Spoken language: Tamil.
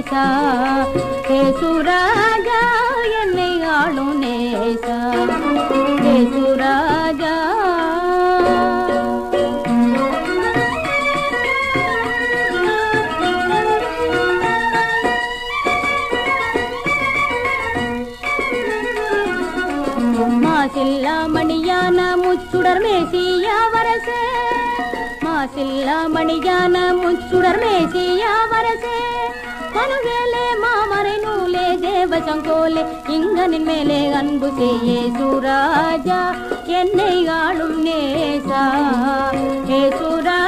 நேசா ஏசுராஜா என்னை ஆளும் நேசா ஏசுராஜா மாசில்லா மணியான முச்சுடர் மேசியா வரசே மாசில்லா மணியான முச்சுடர் மேசியா வரசே மனுவேலே மாமரை நூலே தேவ சங்கோலே இங்கனின் மேலே அன்பு செய்யே சுராஜா என்னை ஆளும் நேசா ஏ சுராஜா